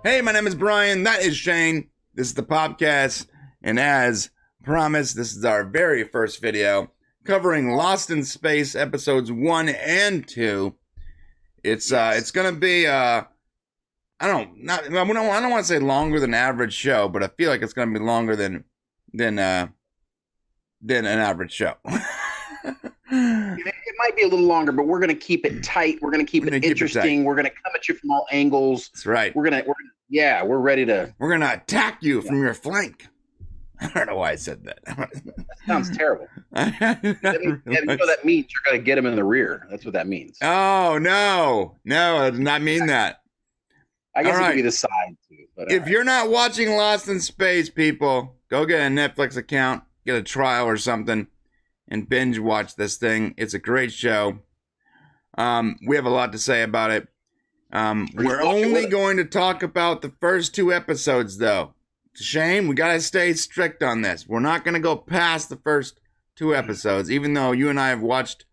Hey, my name is Brian. That is Shane. This is the popcast. And as promised, this is our very first video covering Lost in Space episodes 1 and 2. It's going to be I don't want to say longer than average show, but I feel like it's going to be longer than an average show. It might be a little longer, but we're going to keep it tight. We're going to keep it interesting. We're going to come at you from all angles. That's right. We're ready to. We're going to attack you from your flank. I don't know why I said that. That sounds terrible. You know that means you're going to get them in the rear. That's what that means. Oh, no, I did not mean that. I guess it could be the side too. But if you're not watching Lost in Space, people, go get a Netflix account, get a trial or something, and binge watch this thing. It's a great show. We have a lot to say about it. We're only going to talk about the first 2 episodes, though. It's a shame. We got to stay strict on this. We're not going to go past the first 2 episodes, even though you and I have watched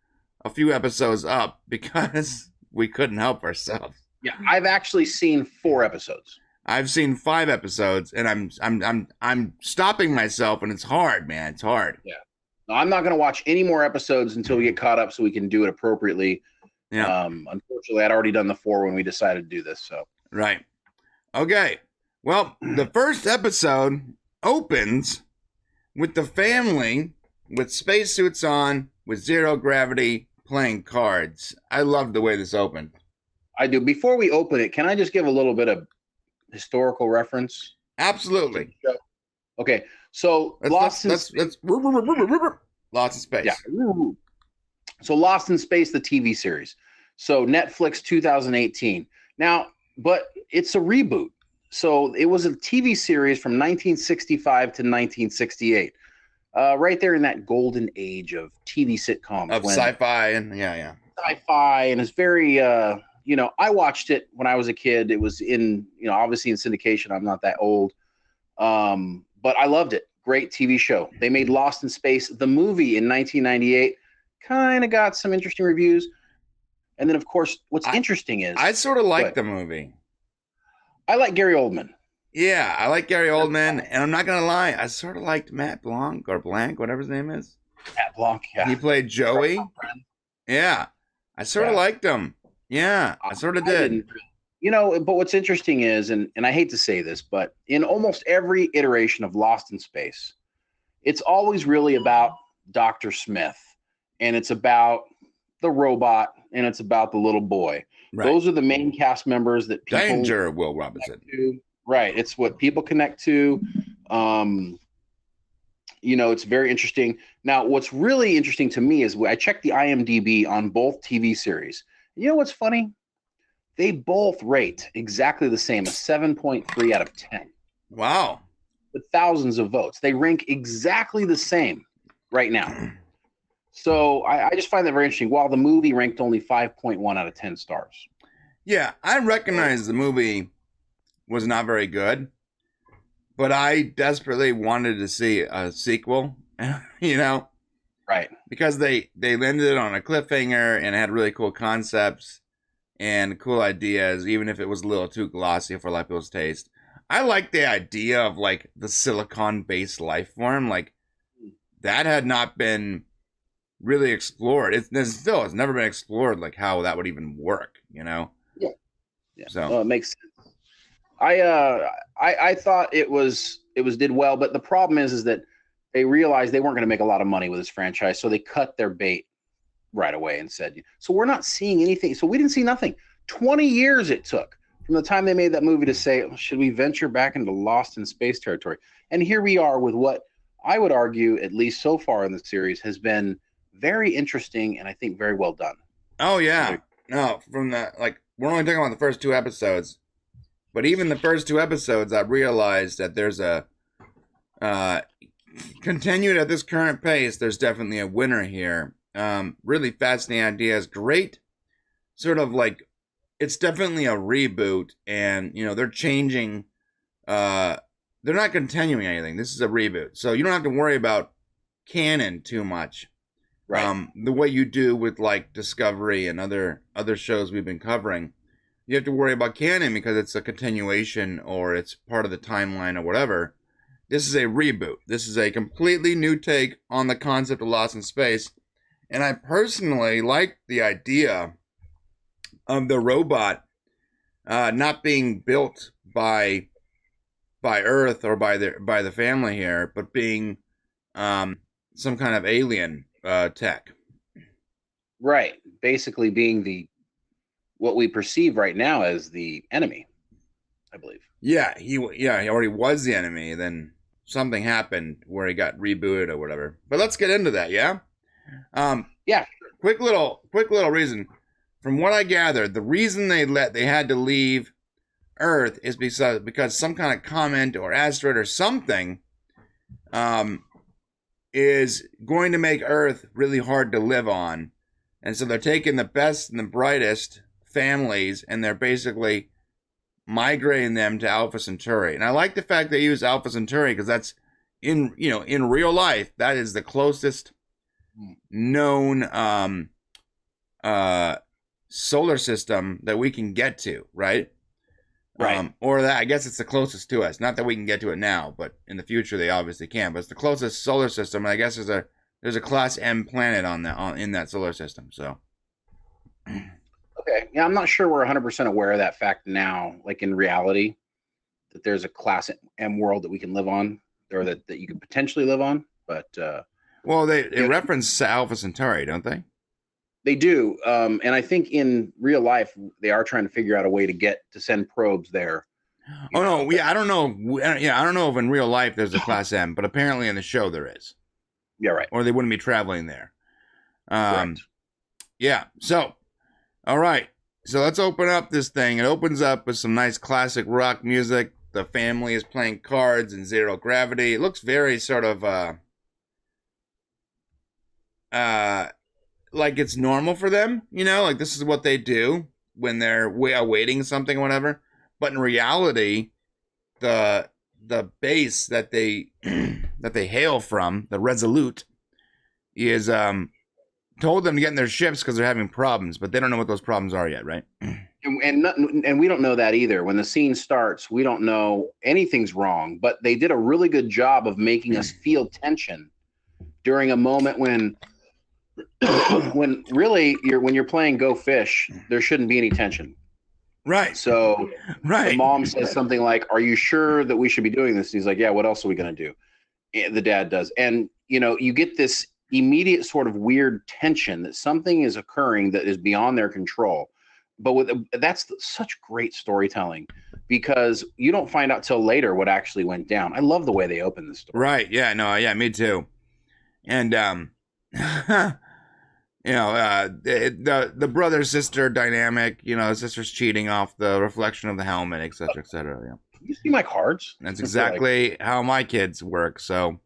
a few episodes up because we couldn't help ourselves. Yeah, I've actually seen 4 episodes. I've seen 5 episodes, and I'm stopping myself, and it's hard, man. It's hard. Yeah. No, I'm not going to watch any more episodes until we get caught up so we can do it appropriately. Yeah. Unfortunately, I'd already done the 4 when we decided to do this. So. Right. Okay. Well, the first episode opens with the family with spacesuits on, with zero gravity, playing cards. I love the way this opened. I do. Before we open it, can I just give a little bit of historical reference? Absolutely. Okay. So Lost in Space. Yeah. So Lost in Space, the TV series. So Netflix 2018. Now, but it's a reboot. So it was a TV series from 1965 to 1968. Right there in that golden age of TV sitcoms. Of sci-fi and yeah. Sci-fi, and it's very I watched it when I was a kid. It was in, obviously in syndication. I'm not that old. But I loved it. Great TV show. They made Lost in Space, the movie, in 1998. Kind of got some interesting reviews. And then, of course, what's interesting is... I sort of like the movie. I like Gary Oldman. Yeah, I like Gary Oldman. And I'm not going to lie, I sort of liked Matt Blanc, whatever his name is. Matt Blanc, yeah. He played Joey. Yeah. I sort of liked him. Yeah, I sort of did. But what's interesting is, and I hate to say this, but in almost every iteration of Lost in Space, it's always really about Dr. Smith, and it's about the robot, and it's about the little boy. Right. Those are the main cast members that people Danger, Will Robinson. Right. It's what people connect to. It's very interesting. Now, what's really interesting to me is I checked the IMDb on both TV series. You know what's funny? They both rate exactly the same, a 7.3 out of 10. Wow. With thousands of votes. They rank exactly the same right now. So I just find that very interesting. While the movie ranked only 5.1 out of 10 stars. Yeah, I recognize the movie was not very good, but I desperately wanted to see a sequel, Right. Because they landed it on a cliffhanger and had really cool concepts and cool ideas, even if it was a little too glossy for a lot of people's taste. I like the idea of like the silicon-based life form. Like that had not been really explored. It's never been explored, like how that would even work, Yeah. So well, it makes sense. I thought it did well, but the problem is that they realized they weren't going to make a lot of money with this franchise, so they cut their bait right away and said, so we're not seeing anything. So we didn't see nothing. 20 years it took from the time they made that movie to say, should we venture back into Lost in Space territory? And here we are with what I would argue, at least so far in the series, has been very interesting and I think very well done. Oh, yeah. No, we're only talking about the first 2 episodes. But even the first 2 episodes, I realized that there's continued at this current pace, there's definitely a winner here. Really fascinating ideas. Great sort of like, it's definitely a reboot, and they're changing. They're not continuing anything. This is a reboot, so you don't have to worry about canon too much. Right. The way you do with like Discovery and other shows we've been covering. you have to worry about canon because it's a continuation or it's part of the timeline or whatever. This is a reboot. This is a completely new take on the concept of Lost in Space. And I personally like the idea of the robot not being built by Earth or by the family here, but being some kind of alien tech. Right. Basically being what we perceive right now as the enemy, I believe. Yeah, he already was the enemy. Then something happened where he got rebooted or whatever. But let's get into that. Yeah. Yeah. Quick little reason. From what I gathered, the reason they had to leave Earth is because some kind of comet or asteroid or something is going to make Earth really hard to live on. And so they're taking the best and the brightest families and they're basically migrating them to Alpha Centauri. And I like the fact they use Alpha Centauri because that's in real life, that is the closest known solar system that we can get to, right? Right. Or that, I guess it's the closest to us. Not that we can get to it now, but in the future they obviously can. But it's the closest solar system, and I guess there's a Class M planet in that solar system. So, okay, yeah, I'm not sure we're 100% aware of that fact now. Like in reality, that there's a Class M world that we can live on, or that you could potentially live on. But well, they reference Alpha Centauri, don't they? They do, and I think in real life they are trying to figure out a way to send probes there. Oh no, yeah, I don't know. Yeah, I don't know if in real life there's a Class M, but apparently in the show there is. Yeah, right. Or they wouldn't be traveling there. Correct. Yeah. So, all right. So let's open up this thing. It opens up with some nice classic rock music. The family is playing cards in zero gravity. It looks very sort of like it's normal for them, like this is what they do when they're awaiting something or whatever. But in reality, the base that they that they hail from, the Resolute, is told them to get in their ships because they're having problems, but they don't know what those problems are yet, right? And we don't know that either. When the scene starts, we don't know anything's wrong, but they did a really good job of making us feel tension during a moment when really when you're playing Go Fish, there shouldn't be any tension. Right. So right. The mom says something like, "Are you sure that we should be doing this?" And he's like, "Yeah, what else are we going to do?" And the dad does. And, you get this immediate sort of weird tension that something is occurring that is beyond their control. But that's such great storytelling because you don't find out till later what actually went down. I love the way they open this story. Right. Yeah. No. Yeah. Me too. And the brother sister dynamic. The sister's cheating off the reflection of the helmet, etc., etc. Yeah. You see my cards? That's exactly how my kids work. So,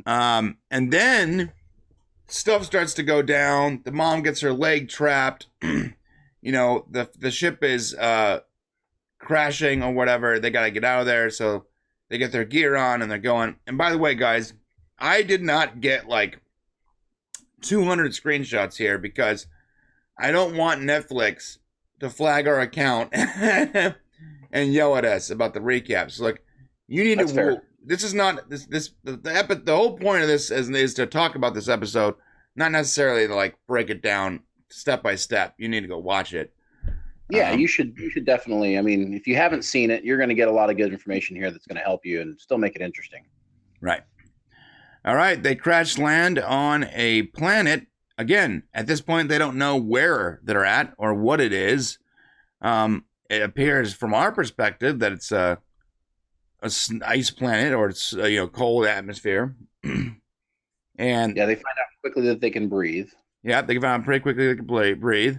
and then stuff starts to go down. The mom gets her leg trapped. The ship is crashing or whatever. They got to get out of there. So they get their gear on and they're going. And by the way, guys, I did not get like 200 screenshots here because I don't want Netflix to flag our account and yell at us about the recaps. Like, you need That's to. Fair. This is not the whole point of this is to talk about this episode, not necessarily to like break it down step by step. You need to go watch it. Yeah, you should definitely. I mean, if you haven't seen it, you're going to get a lot of good information here that's going to help you and still make it interesting. Right. All right. They crash land on a planet. Again, at this point, they don't know where they're at or what it is. It appears from our perspective that it's a ice planet or it's cold atmosphere. And yeah, they find out quickly that they can breathe. Yeah, they found out pretty quickly they can breathe.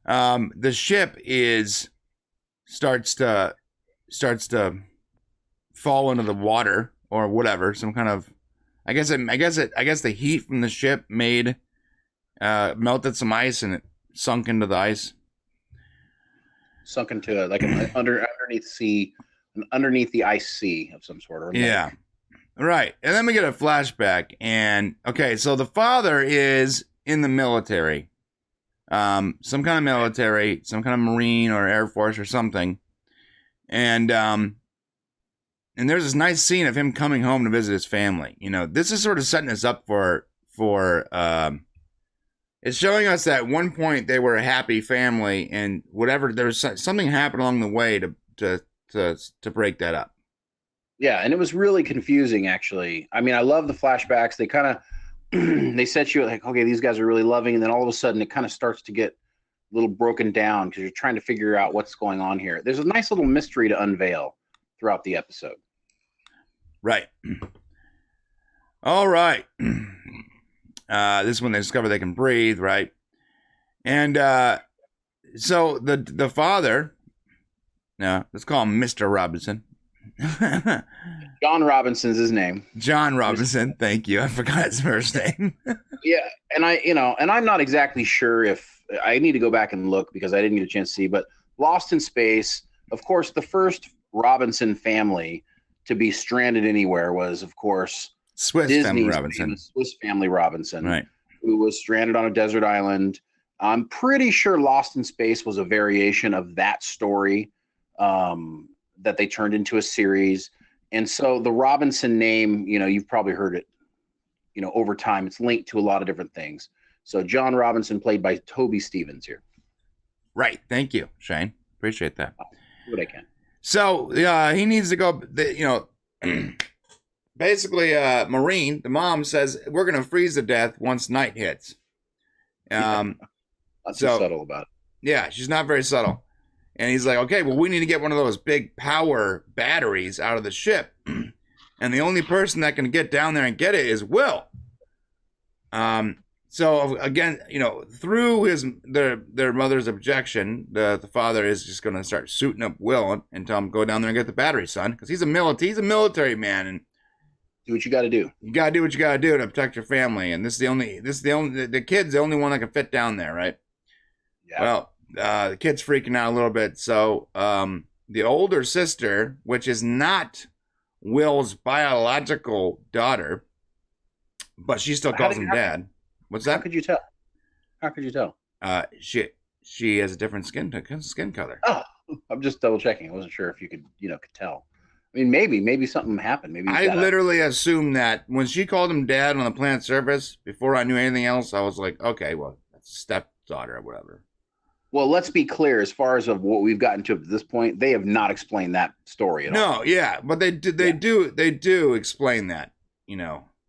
The ship starts to fall into the water or whatever, some kind of. I guess the heat from the ship melted some ice and it sunk into the ice. Sunk into like an underneath the ice sea of some sort. Or yeah, right. And then we get a flashback, and okay, so the father is in the military. some kind of military, some kind of Marine or Air Force or something. And there's this nice scene of him coming home to visit his family. You know, this is sort of setting us up for it's showing us that at one point they were a happy family, and whatever, there was something happened along the way to break that up. Yeah, and it was really confusing, actually. I mean, I love the flashbacks. They kind of they set you like, okay, these guys are really loving, and then all of a sudden it kind of starts to get a little broken down because you're trying to figure out what's going on here. There's a nice little mystery to unveil throughout the episode. Right. All right. This is when they discover they can breathe, right? And so the father, let's call him Mr. Robinson. John Robinson's his name. John Robinson, thank you. I forgot his first name. Yeah, and I'm not exactly sure if I need to go back and look because I didn't get a chance to see, but Lost in Space, of course, the first Robinson family to be stranded anywhere was, of course, Swiss Disney's Family Robinson. Swiss Family Robinson, Right. Who was stranded on a desert island. I'm pretty sure Lost in Space was a variation of that story that they turned into a series. And so the Robinson name, you've probably heard it, over time. It's linked to a lot of different things. So John Robinson, played by Toby Stevens here. Right. Thank you, Shane. Appreciate that. I'll do what I can. So he needs to go, basically Maureen, the mom, says, we're going to freeze to death once night hits. Not so subtle about it. Yeah, she's not very subtle. And he's like, okay, well, we need to get one of those big power batteries out of the ship. And the only person that can get down there and get it is Will. So again, through their mother's objection, the father is just going to start suiting up Will and tell him, go down there and get the battery, son, because he's a military man, and do what you got to do. You got to do what you got to do to protect your family. And the kid's the only one that can fit down there, right? Yeah. Well, the kid's freaking out a little bit. So the older sister, which is not Will's biological daughter, but she still calls him dad. What's that? How could you tell? She has a different skin color. Oh, I'm just double checking. I wasn't sure if you could tell. I mean, maybe something happened. Maybe I literally assumed that when she called him dad on the planet's surface, before I knew anything else, I was like, okay, well, that's stepdaughter or whatever. Well, let's be clear. As far as of what we've gotten to at this point, they have not explained that story at all. No, yeah, but they do explain that,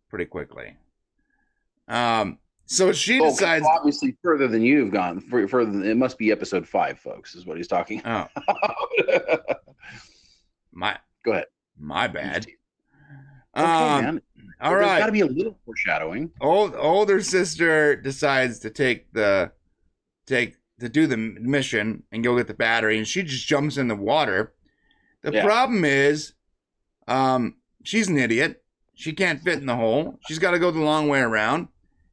pretty quickly. So she decides, obviously further than you've gone. Further than, it must be episode 5, folks, is what he's talking about. Go ahead. My bad. Okay, man. All right. There's got to be a little foreshadowing. Older sister decides to do the mission and go get the battery, and she just jumps in the water. The problem is, she's an idiot. She can't fit in the hole. She's got to go the long way around,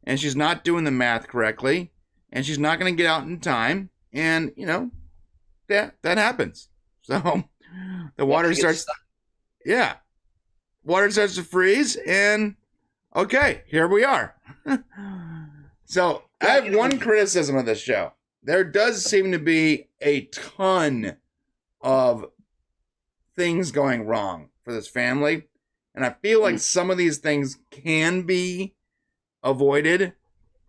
and she's not doing the math correctly, and she's not going to get out in time. And that happens. So the water starts. Yeah, water starts to freeze, and okay, here we are. So I have one criticism of this show. There does seem to be a ton of things going wrong for this family. And I feel like some of these things can be avoided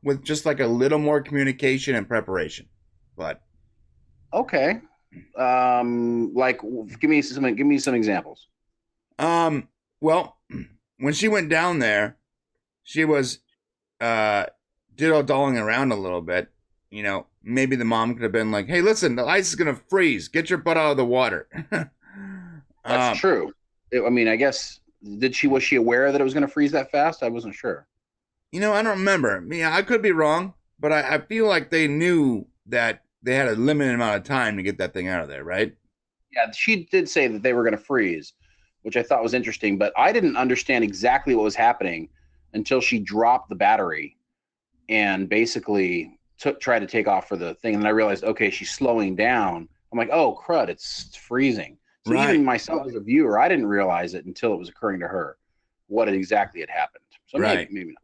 with just like a little more communication and preparation. But okay. Like give me some examples. Well, when she went down there, she was diddle-dalling around a little bit. Maybe the mom could have been like, hey, listen, the ice is going to freeze. Get your butt out of the water. That's true. I mean, I guess, was she aware that it was going to freeze that fast? I wasn't sure. I don't remember. I could be wrong, but I feel like they knew that they had a limited amount of time to get that thing out of there, right? Yeah, she did say that they were going to freeze, which I thought was interesting, but I didn't understand exactly what was happening until she dropped the battery and basically tried to take off for the thing. And I realized, okay, she's slowing down. I'm like, oh, crud, it's freezing. So even myself as a viewer, I didn't realize it until it was occurring to her what exactly had happened. So maybe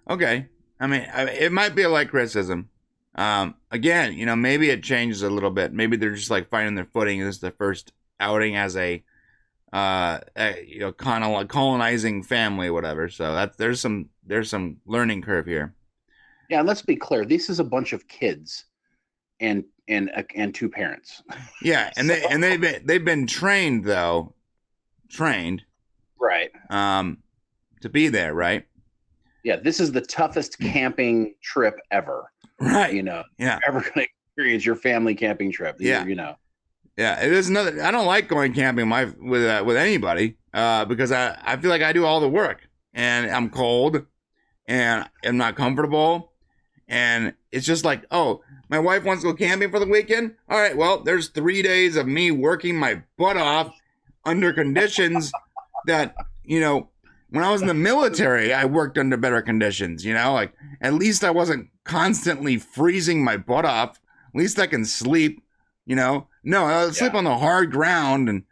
not. Okay. I mean, it might be a light criticism. Again, maybe it changes a little bit. Maybe they're just like finding their footing. This is the first outing as a kind of like colonizing family, or whatever. So there's some learning curve here. Yeah, and let's be clear. This is a bunch of kids and two parents. Yeah, and they've been trained right, to be there, right? Yeah, this is the toughest camping trip ever. Right. Yeah. Ever going to experience your family camping trip. Yeah. Yeah, it is another. I don't like going camping with anybody because I feel like I do all the work and I'm cold and I'm not comfortable and it's just like, oh, my wife wants to go camping for the weekend. All right, well, there's 3 days of me working my butt off under conditions that when I was in the military, I worked under better conditions. Like at least I wasn't constantly freezing my butt off. At least I can sleep. No, I sleep on the hard ground. And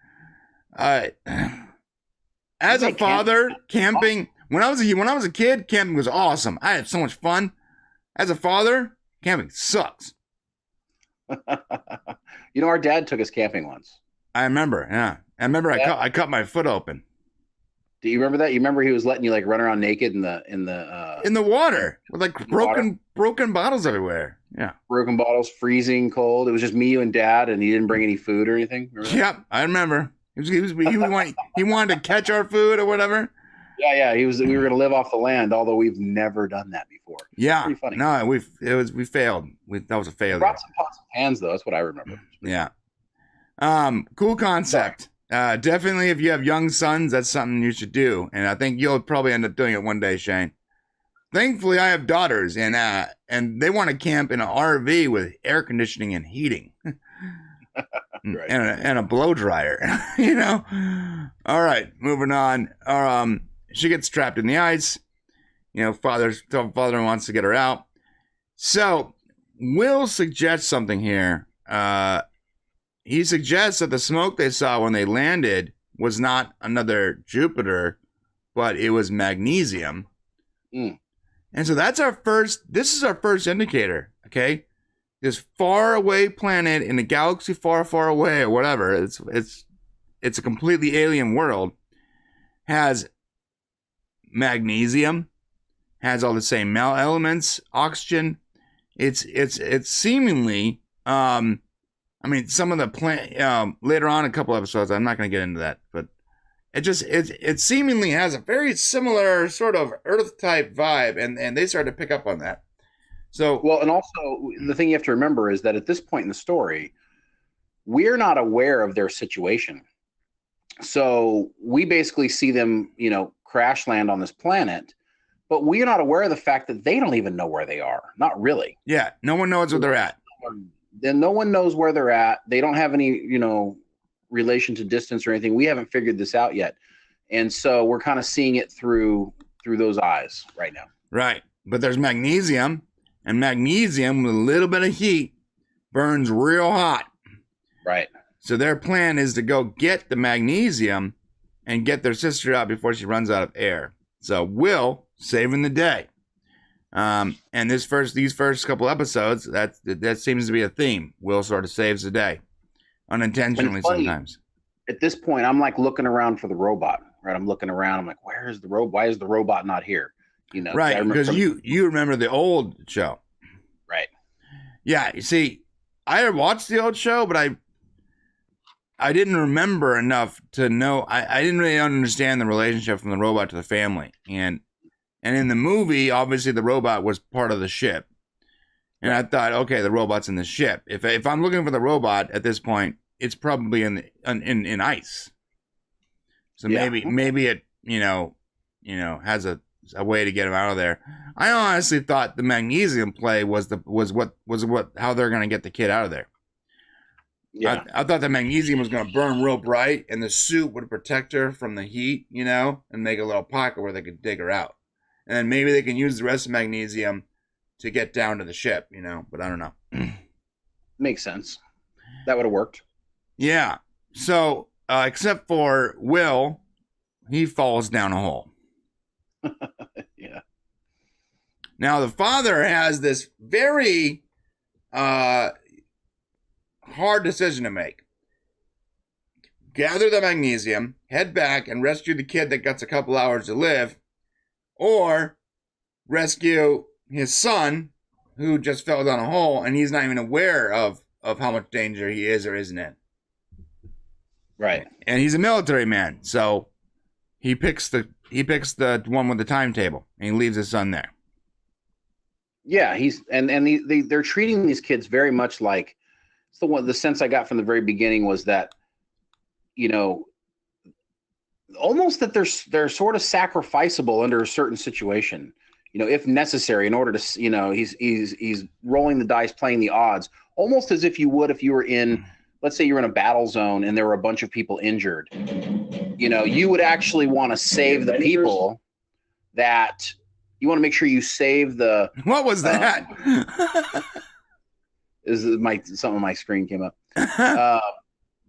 as a father, camping when I was a kid, camping was awesome. I had so much fun. As a father, camping sucks. Our dad took us camping once. I remember. Yeah, I remember. Yeah. I cut my foot open. Do you remember that? You remember he was letting you like run around naked in the water with like broken bottles everywhere. Yeah, broken bottles, freezing cold. It was just me, you, and Dad, and he didn't bring any food or anything. Yeah, I remember. He wanted to catch our food or whatever. Yeah. We were going to live off the land, although we've never done that before. Yeah, pretty funny. No, we failed. That was a failure. We brought some pots and pans though. That's what I remember. Yeah. Cool concept. Definitely, if you have young sons, that's something you should do, and I think you'll probably end up doing it one day, Shane. Thankfully, I have daughters, and they want to camp in an RV with air conditioning and heating, right. and a blow dryer. All right, moving on. She gets trapped in the ice. Father wants to get her out. So, Will suggests something here. He suggests that the smoke they saw when they landed was not another Jupiter, but it was magnesium. And so this is our first indicator, okay? This far away planet in a galaxy far, far away or whatever, it's a completely alien world, has magnesium, has all the same elements, oxygen. It's seemingly, some of the later on a couple episodes, I'm not going to get into that, but it seemingly has a very similar sort of Earth type vibe, and they started to pick up on that. So well, and also the thing you have to remember is that at this point in the story, we're not aware of their situation. So we basically see them, crash land on this planet, but we're not aware of the fact that they don't even know where they are. Not really. Yeah, no one knows where they're at. Then no one knows where they're at. They don't have any, relation to distance or anything. We haven't figured this out yet. And so we're kind of seeing it through those eyes right now. Right. But there's magnesium, and magnesium with a little bit of heat burns real hot. Right. So their plan is to go get the magnesium and get their sister out before she runs out of air. So Will saving the day. And these first couple episodes, that seems to be a theme. Will sort of saves the day, unintentionally sometimes. At this point, I'm like looking around for the robot. Right, I'm looking around. I'm like, where is the robot? Why is the robot not here? Right, because you remember the old show, right? Yeah, you see, I had watched the old show, but I didn't remember enough to know. I didn't really understand the relationship from the robot to the family, and in the movie, obviously the robot was part of the ship. And I thought, okay, the robot's in the ship. If I'm looking for the robot at this point, it's probably in ice. So maybe it has a way to get him out of there. I honestly thought the magnesium play was how they're gonna get the kid out of there. Yeah, I thought the magnesium was gonna burn real bright, and the suit would protect her from the heat, and make a little pocket where they could dig her out. And then maybe they can use the rest of magnesium to get down to the ship, but I don't know. Makes sense. That would have worked. Yeah. So, except for Will, he falls down a hole. Yeah. Now, the father has this very hard decision to make. Gather the magnesium, head back, and rescue the kid that gets a couple hours to live, or rescue his son, who just fell down a hole, and he's not even aware of how much danger he is or isn't in. Right. And he's a military man, so he picks the one with the timetable, and he leaves his son there. Yeah, they're treating these kids very much like, it's the sense I got from the very beginning was that, you know, almost that they're sort of sacrificable under a certain situation, you know, if necessary, in order to, you know, he's rolling the dice, playing the odds, almost as if you would if you were in, let's say you're in a battle zone and there were a bunch of people injured. You know, you would actually want to save the people that you want to make sure you save the. What was that? Something on my screen came up.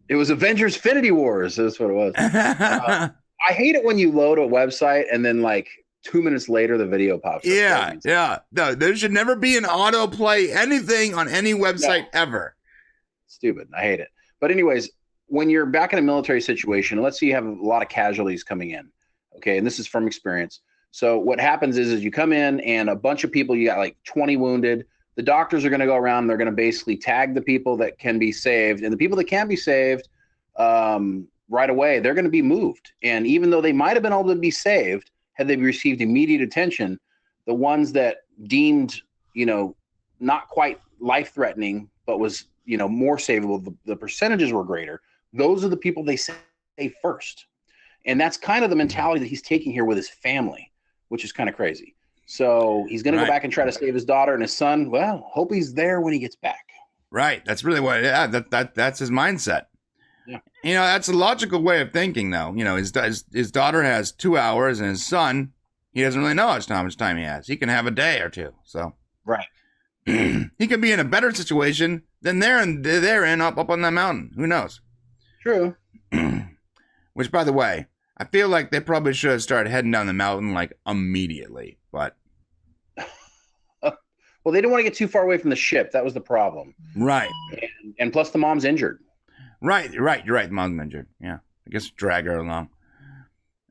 It was Avengers Infinity Wars. That's what it was. I hate it when you load a website and then like 2 minutes later the video pops up. Yeah. No, there should never be an autoplay anything on any website ever. Stupid. I hate it. But anyways, when you're back in a military situation, let's say you have a lot of casualties coming in. Okay, and this is from experience. So what happens is you come in and a bunch of people, you got like 20 wounded. The doctors are going to go around and they're going to basically tag the people that can be saved. And the people that can be saved right away, they're going to be moved. And even though they might have been able to be saved, had they received immediate attention, the ones that deemed, you know, not quite life-threatening, but was, you know, more savable, the percentages were greater. Those are the people they save first. And that's kind of the mentality that he's taking here with his family, which is kind of crazy. So he's going to go back and try to save his daughter and his son. Well, hope he's there when he gets back. Right. That's really what. Yeah. That's his mindset. Yeah. You know, that's a logical way of thinking, though. You know, his daughter has 2 hours, and his son, he doesn't really know how much time he has. He can have a day or two. So right. He could be in a better situation than they're in up on that mountain. Who knows? True. Which, by the way, I feel like they probably should have started heading down the mountain like immediately, but. Well, they didn't want to get too far away from the ship. That was the problem. Right. And plus the mom's injured. Right. You're right. The mom's injured. Yeah. I guess drag her along.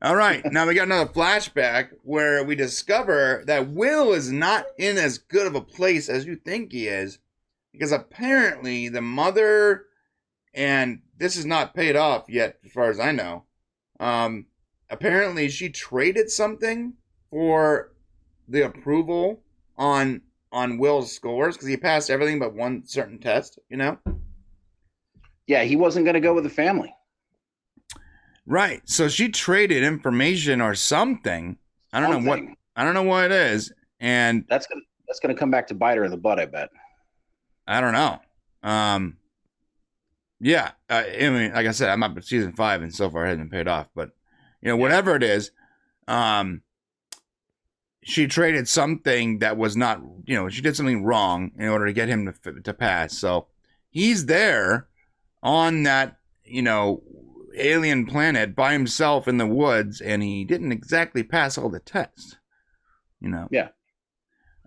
All right. Now we got another flashback where we discover that Will is not in as good of a place as you think he is, because apparently the mother, and this is not paid off yet as far as I know, apparently she traded something for the approval on Will's scores, because he passed everything but one certain test, you know? Yeah, he wasn't going to go with the family. Right. So she traded information or something. I don't know what it is. And that's going to come back to bite her in the butt, I bet. I don't know. Yeah. I mean, like I said, I'm up at season 5 and so far it hasn't paid off, but you know, whatever it is, she traded something that was not, you know, she did something wrong in order to get him to pass. So he's there on that, you know, alien planet by himself in the woods, and he didn't exactly pass all the tests, you know? Yeah.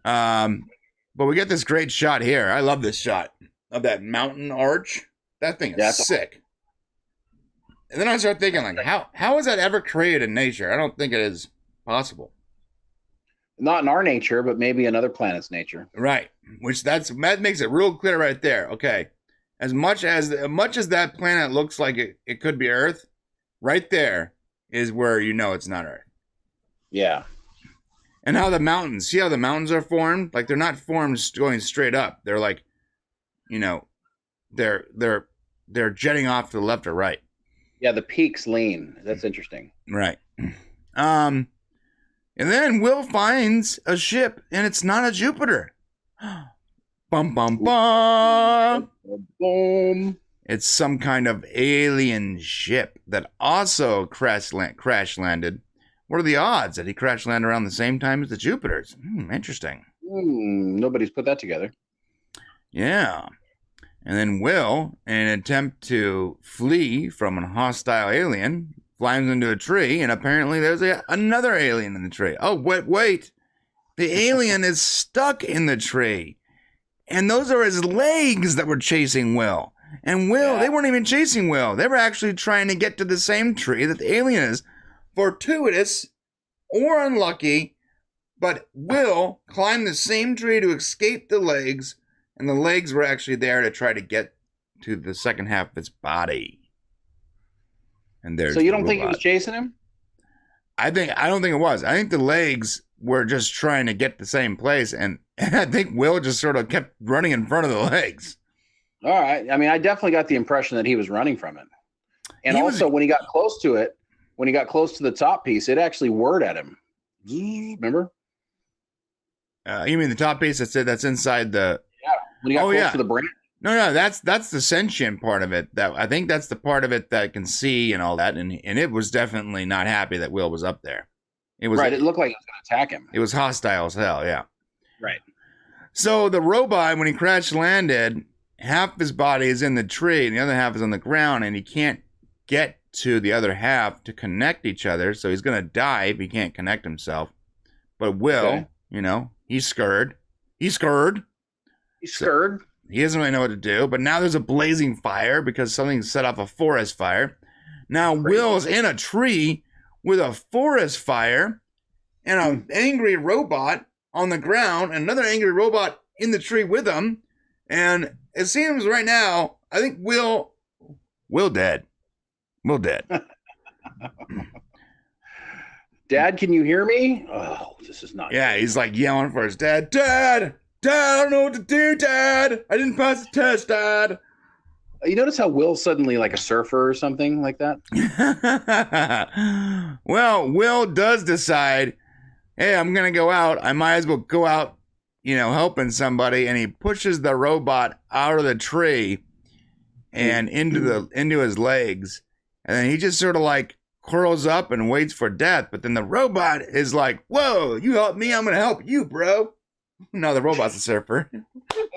But we get this great shot here. I love this shot of that mountain arch. That thing is sick. And then I start thinking, like, how is that ever created in nature? I don't think it is possible. Not in our nature, but maybe another planet's nature. Right. Which that makes it real clear right there. Okay. As much as that planet looks like it could be Earth, right there is where you know it's not Earth. Yeah. And how the mountains, see how the mountains are formed? Like, they're not formed going straight up. They're like, you know, they're jetting off to the left or right. Yeah, the peaks lean. That's interesting. Right. And then Will finds a ship, and it's not a Jupiter. Bum, bum, bum. Boom. It's some kind of alien ship that also crash landed. What are the odds that he crash landed around the same time as the Jupiters? Interesting. Nobody's put that together. Yeah. And then Will, in an attempt to flee from a hostile alien, climbs into a tree, and apparently there's another alien in the tree. Oh, wait. The alien is stuck in the tree. And those are his legs that were chasing Will. And Will, they weren't even chasing Will. They were actually trying to get to the same tree that the alien is. Fortuitous or unlucky, but Will climbed the same tree to escape the legs, and the legs were actually there to try to get to the second half of its body. And there's so you don't think he was chasing him? I don't think it was. I think the legs were just trying to get the same place, and I think Will just sort of kept running in front of the legs. All right. I mean, I definitely got the impression that he was running from it. And when he got close to it, when he got close to the top piece, it actually whirred at him. Remember? You mean the top piece that's inside the? Yeah. When he got close to the branch. No, that's the sentient part of it. That I think that's the part of it that can see and all that, and it was definitely not happy that Will was up there. It was right. It looked like it was going to attack him. It was hostile as hell. Yeah. Right. So the robot, when he crash landed, half his body is in the tree and the other half is on the ground, and he can't get to the other half to connect each other. So he's going to die if he can't connect himself. But Will, he's scared. He's scared. So he doesn't really know what to do. But now there's a blazing fire because something set off a forest fire. Now Will's in a tree with a forest fire and an angry robot on the ground, and another angry robot in the tree with him. And it seems right now, I think Will dead. Will dead. Dad, can you hear me? Oh, this is not good. He's like yelling for his dad. Dad, I don't know what to do, Dad. I didn't pass the test, Dad. You notice how Will's suddenly like a surfer or something like that? Well, Will does decide, hey, I'm going to go out. I might as well go out, helping somebody. And he pushes the robot out of the tree and into his legs. And then he just sort of like curls up and waits for death. But then the robot is like, whoa, you help me, I'm going to help you, bro. No, the robot's a surfer.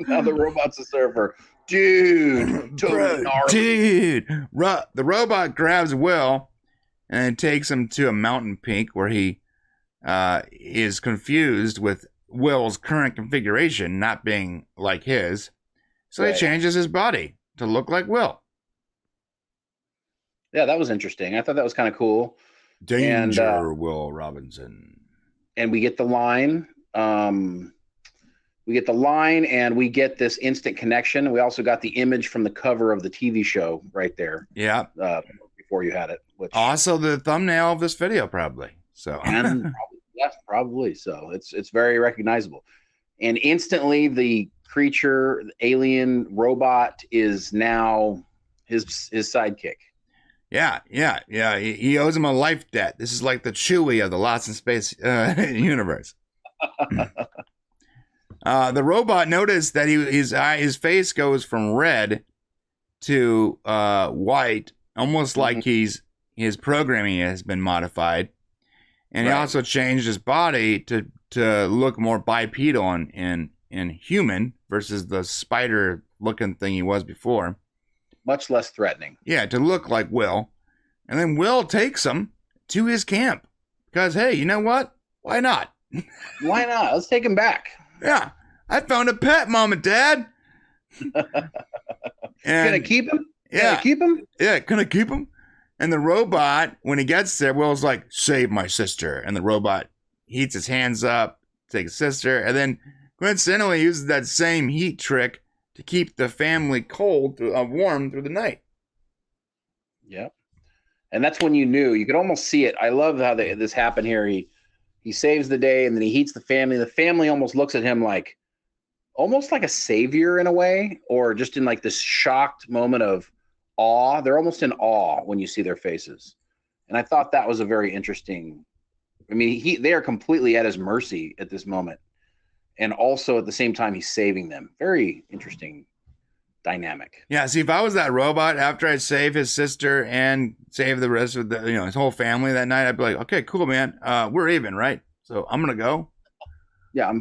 Now the robot's a surfer. Dude. Bro, dude. The robot grabs Will and takes him to a mountain peak where he is confused with Will's current configuration not being like his. So he changes his body to look like Will. Yeah, that was interesting. I thought that was kind of cool. Danger, Will Robinson. And we get the line. And we get this instant connection. We also got the image from the cover of the TV show right there. Yeah. Before you had it. Which also the thumbnail of this video, probably. So. Probably. So it's very recognizable. And instantly the creature, the alien robot is now his sidekick. Yeah. He owes him a life debt. This is like the Chewie of the Lost in Space universe. The robot noticed that his face goes from red to white, almost like his programming has been modified, and he also changed his body to look more bipedal and human versus the spider-looking thing he was before. Much less threatening. Yeah, to look like Will, and then Will takes him to his camp because hey, you know what? Why not? Why not? Let's take him back. Yeah, I found a pet, Mom and Dad. Gonna keep him? Yeah. Gonna keep him? Yeah, gonna keep him. And the robot, when he gets there, Will's like, save my sister. And the robot heats his hands up, takes his sister, and then coincidentally uses that same heat trick to keep the family warm through the night. Yep. And that's when you knew. You could almost see it. I love how this happened here. He saves the day, and then he heats the family. The family almost looks at him almost like a savior in a way, or just in like this shocked moment of awe. They're almost in awe when you see their faces. And I thought that was a very interesting. I mean, they are completely at his mercy at this moment. And also at the same time, he's saving them. Very interesting dynamic. Yeah. See, if I was that robot, after I save his sister and save the rest of his whole family that night, I'd be like, okay, cool, man. We're even, right? So I'm going to go. Yeah.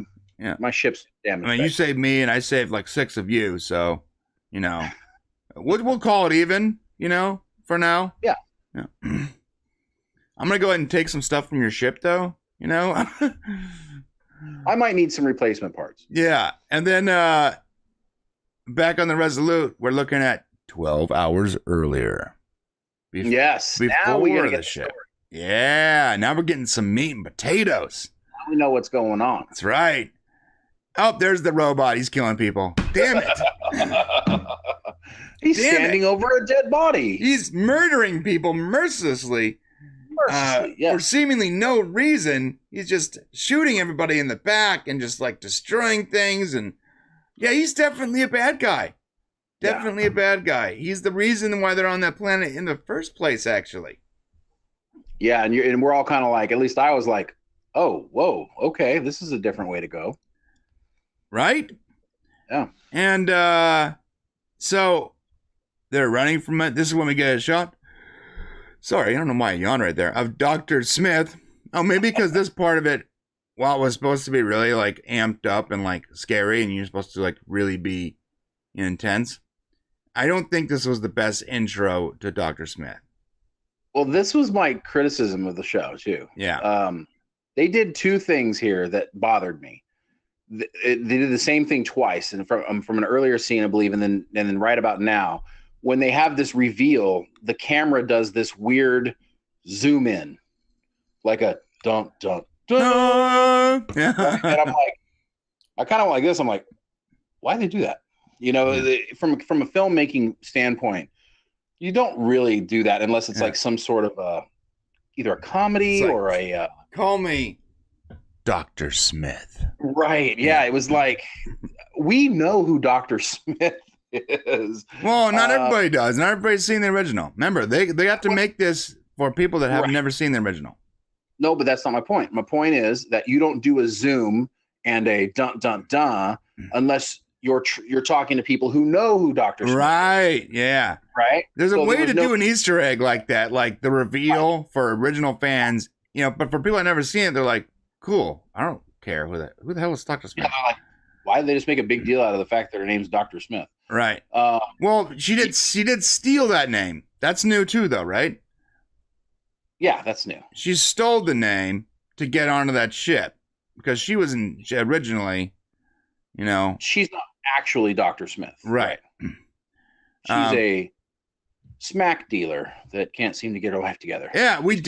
My ship's damaged. I mean, you saved me and I saved like 6 of you. So, we'll call it even, for now. Yeah. I'm going to go ahead and take some stuff from your ship though, I might need some replacement parts. Yeah. And then back on the Resolute, we're looking at 12 hours earlier. Yes. Before Now we gotta get the ship. Yeah, now we're getting some meat and potatoes. Now we know what's going on. That's right. Oh, there's the robot. He's killing people. Damn it. He's standing over a dead body. He's murdering people mercilessly. Yes. For seemingly no reason. He's just shooting everybody in the back and just like destroying things. And yeah, he's definitely a bad guy. Definitely a bad guy. He's the reason why they're on that planet in the first place, actually. Yeah, and we're all kind of like, at least I was like, oh, whoa, okay, this is a different way to go. Right? Yeah. And so they're running from it. This is when we get a shot. Sorry, I don't know why I yawned right there. Of Dr. Smith. Oh, maybe because this part of it, while it was supposed to be really like amped up and like scary and you're supposed to like really be intense, I don't think this was the best intro to Dr. Smith. Well, this was my criticism of the show too. Yeah. They did two things here that bothered me. They did the same thing twice, and from an earlier scene, I believe, and then right about now, when they have this reveal, the camera does this weird zoom in, like a dun dun dun. And I'm like, I kind of like this. I'm like, why did they do that? You know, from a filmmaking standpoint, you don't really do that unless it's like some sort of either a comedy like, or a call me Dr. Smith. Right. Yeah. It was like, we know who Dr. Smith is. Well, not everybody does. Not everybody's seen the original. Remember, they have to make this for people that have never seen the original. No, but that's not my point. My point is that you don't do a zoom and a dun dun dun unless you're talking to people who know who Dr. Smith is. Right. Yeah. Right. There's a way to do an Easter egg like that, like the reveal for original fans, you know, but for people that never seen it, they're like, cool. I don't care who the hell is Dr. Smith. Yeah, like, why did they just make a big deal out of the fact that her name's Dr. Smith? Right. Well, she did steal that name. That's new too, though, right? Yeah, that's new. She stole the name to get onto that ship because she wasn't originally, you know. She's not actually Dr. Smith. Right. She's a smack dealer that can't seem to get her life together. Yeah, we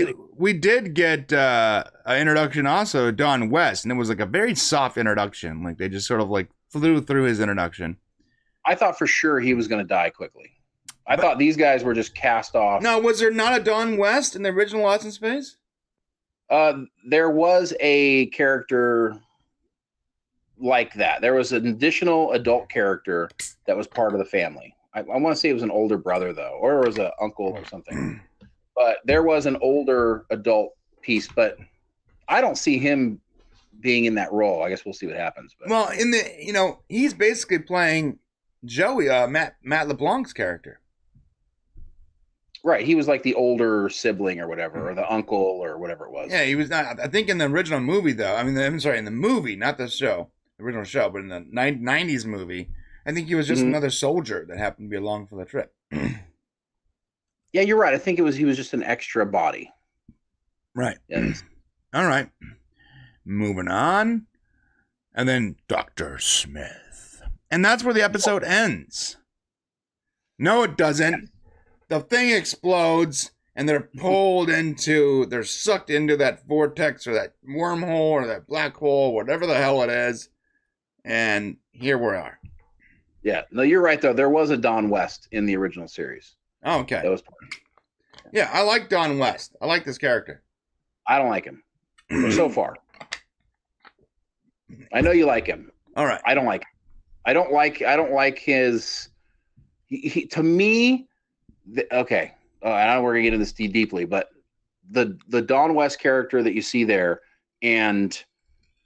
did get an introduction also, Don West, and it was like a very soft introduction. Like they just sort of like flew through his introduction. I thought for sure he was going to die quickly. I thought these guys were just cast off. Now, was there not a Don West in the original Lost in Space? There was a character like that. There was an additional adult character that was part of the family. I want to say it was an older brother, though, or it was an uncle or something. But there was an older adult piece, but I don't see him being in that role. I guess we'll see what happens. But. Well, he's basically playing Joey, Matt LeBlanc's character. Right. He was like the older sibling or whatever, or the uncle or whatever it was. Yeah, he was not. I think in the original movie, though. I mean, I'm sorry, in the movie, not the show, the original show, but in the 90s movie, I think he was just another soldier that happened to be along for the trip. Yeah, you're right. I think he was just an extra body. Right. Yes. All right. Moving on. And then Dr. Smith. And that's where the episode ends. No, it doesn't. The thing explodes and they're sucked into that vortex or that wormhole or that black hole, whatever the hell it is. And here we are. Yeah, no, you're right, though. There was a Don West in the original series. Oh, okay. That was Yeah, I like Don West. I like this character. I don't like him so far. I know you like him. All right. I don't like him. I don't like his. He to me. Okay, I know we're gonna get into this deeply, but the Don West character that you see there and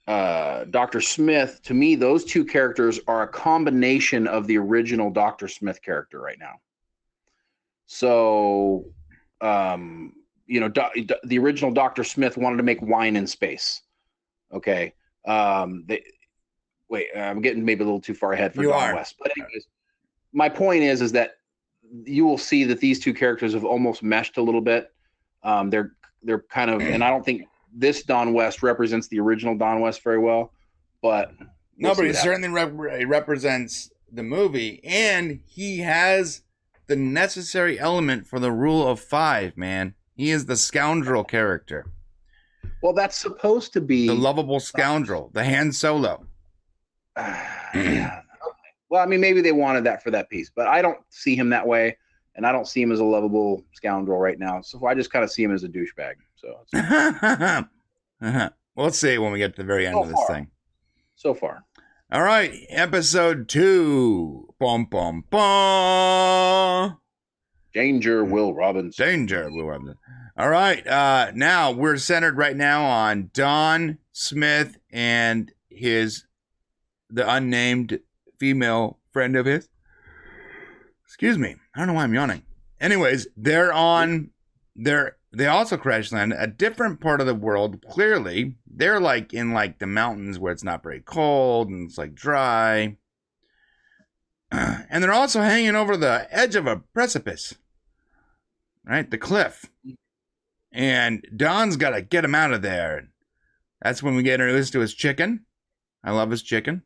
Dr. Smith, to me, those two characters are a combination of the original Dr. Smith character right now. So, the original Dr. Smith wanted to make wine in space. Okay. I'm getting maybe a little too far ahead for Don West. But anyways, my point is that you will see that these two characters have almost meshed a little bit. They're kind of, and I don't think this Don West represents the original Don West very well, but no, but he certainly represents the movie, and he has the necessary element for the rule of 5, man. He is the scoundrel character. Well, that's supposed to be the lovable scoundrel, the Han Solo. Yeah. Okay. Well, I mean, maybe they wanted that for that piece, but I don't see him that way, and I don't see him as a lovable scoundrel right now. So I just kind of see him as a douchebag. So we'll see when we get to the very end of this thing. So far. All right, episode 2. Bum, bum, bum. Danger, Will Robinson. Danger, Will Robinson. All right, now we're centered right now on Don Smith and the unnamed female friend of his. Excuse me, I don't know why I'm yawning. Anyways, they also crash land a different part of the world. Clearly, they're like in like the mountains where it's not very cold and it's like dry. And they're also hanging over the edge of a precipice. Right? The cliff. And Don's got to get him out of there. That's when we get introduced to his chicken. I love his chicken.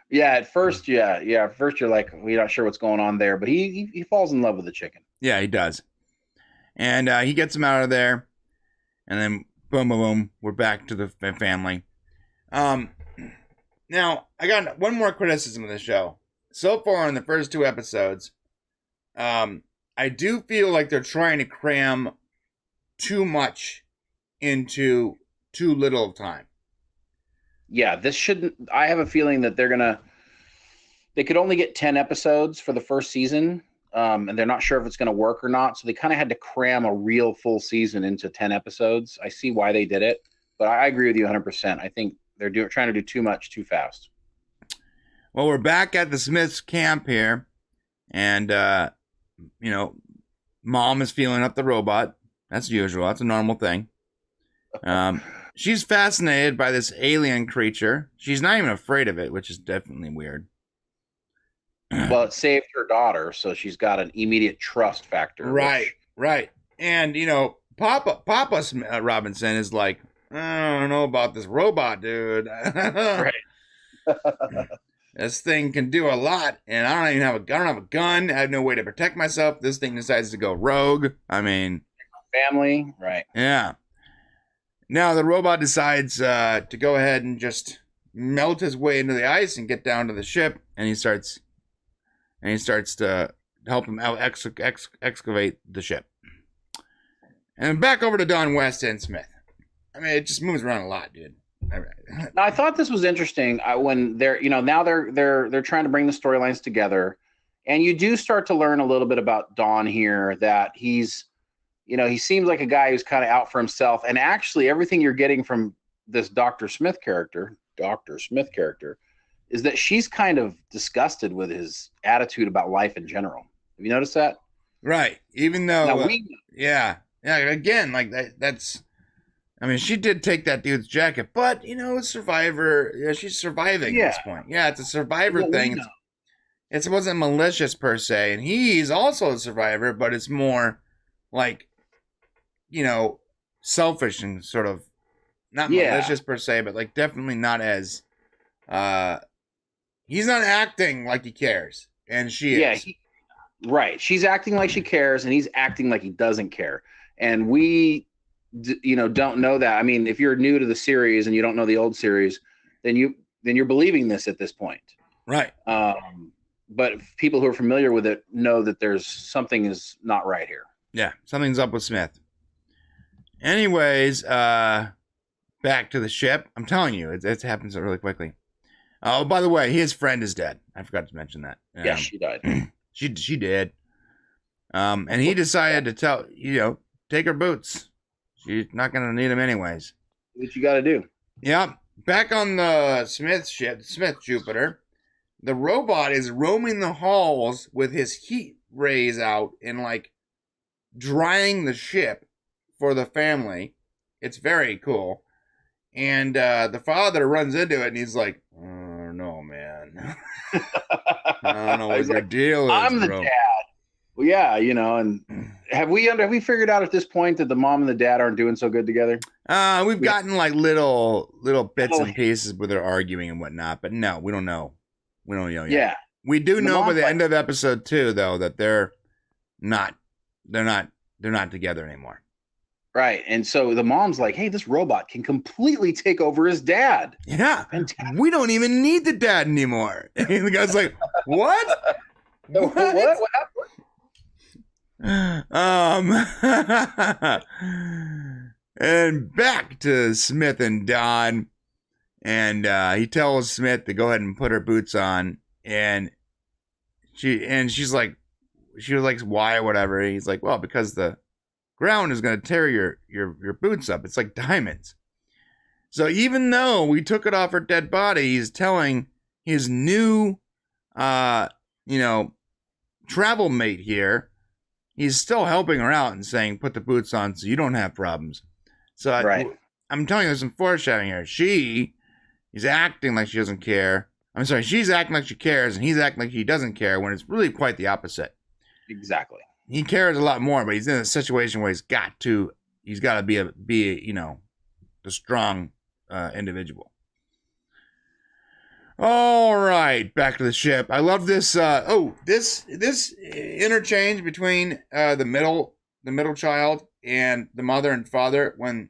Yeah, at first, At first, you're like, we're not sure what's going on there, but he falls in love with the chicken. Yeah, he does. And he gets him out of there. And then, boom, boom, boom, we're back to the family. Now, I got one more criticism of the show. So far in the first 2 episodes, I do feel like they're trying to cram too much into too little time. Yeah, this shouldn't. I have a feeling that they could only get 10 episodes for the first season, and they're not sure if it's going to work or not. So they kind of had to cram a real full season into 10 episodes. I see why they did it, but I agree with you 100%. I think they're trying to do too much too fast. Well, we're back at the Smiths camp here, and Mom is feeling up the robot. That's usual. That's a normal thing. She's fascinated by this alien creature. She's not even afraid of it, which is definitely weird. Well, it saved her daughter, so she's got an immediate trust factor. Right. And, Papa Robinson is like, I don't know about this robot, dude. Right. This thing can do a lot, and I don't have a gun. I have no way to protect myself. This thing decides to go rogue. I mean, family, right? Yeah. Now the robot decides to go ahead and just melt his way into the ice and get down to the ship, and he starts to help him out excavate the ship. And back over to Don West and Smith. I mean, it just moves around a lot, dude. Now, I thought this was interesting when they're trying to bring the storylines together, and you do start to learn a little bit about Don here, that he's, he seems like a guy who's kind of out for himself, and actually everything you're getting from this Dr. Smith character is that she's kind of disgusted with his attitude about life in general. Have you noticed that? Right. Even though, again, like that's. I mean, she did take that dude's jacket, but, Survivor, she's surviving at this point. Yeah, it's a Survivor thing. It wasn't malicious per se, and he's also a survivor, but it's more like, selfish and sort of, not malicious per se, but like definitely not as, he's not acting like he cares, and she is. Right. She's acting like she cares, and he's acting like he doesn't care. And we... don't know that. I mean, if you're new to the series and you don't know the old series, then you're believing this at this point, right? But people who are familiar with it know that there's something is not right here. Yeah, something's up with Smith. Anyways, back to the ship. I'm telling you, it happens really quickly. Oh, by the way, his friend is dead. I forgot to mention that. Yes, she died. she did. And he decided to take her boots. She's not going to need them anyways. What you got to do. Yeah. Back on the Smith ship, Smith Jupiter, the robot is roaming the halls with his heat rays out and like drying the ship for the family. It's very cool. And the father runs into it and he's like, oh, no, man. I don't know what your deal is, I'm the dad. Well, yeah, and have we figured out at this point that the mom and the dad aren't doing so good together? We've gotten like little bits and pieces where they're arguing and whatnot, but no, we don't know. We don't know yet. Yeah. We do The know by mom's the like- end of episode 2, though, that they're not together anymore. Right. And so the mom's like, hey, this robot can completely take over his dad. Yeah. Fantastic. We don't even need the dad anymore. And the guy's like, what? What happened? And back to Smith and Don. And he tells Smith to go ahead and put her boots on. And she's like, why or whatever. He's like, well, because the ground is going to tear your boots up. It's like diamonds. So even though we took it off her dead body, he's telling his new, travel mate here, he's still helping her out and saying, put the boots on so you don't have problems. So Right. I'm telling you, there's some foreshadowing here. He's acting like she doesn't care. I'm sorry, she's acting like she cares, and he's acting like he doesn't care, when it's really quite the opposite. Exactly. He cares a lot more, but he's in a situation where he's got to be the strong individual. All right, back to the ship. I love this. This interchange between the middle child and the mother and father, when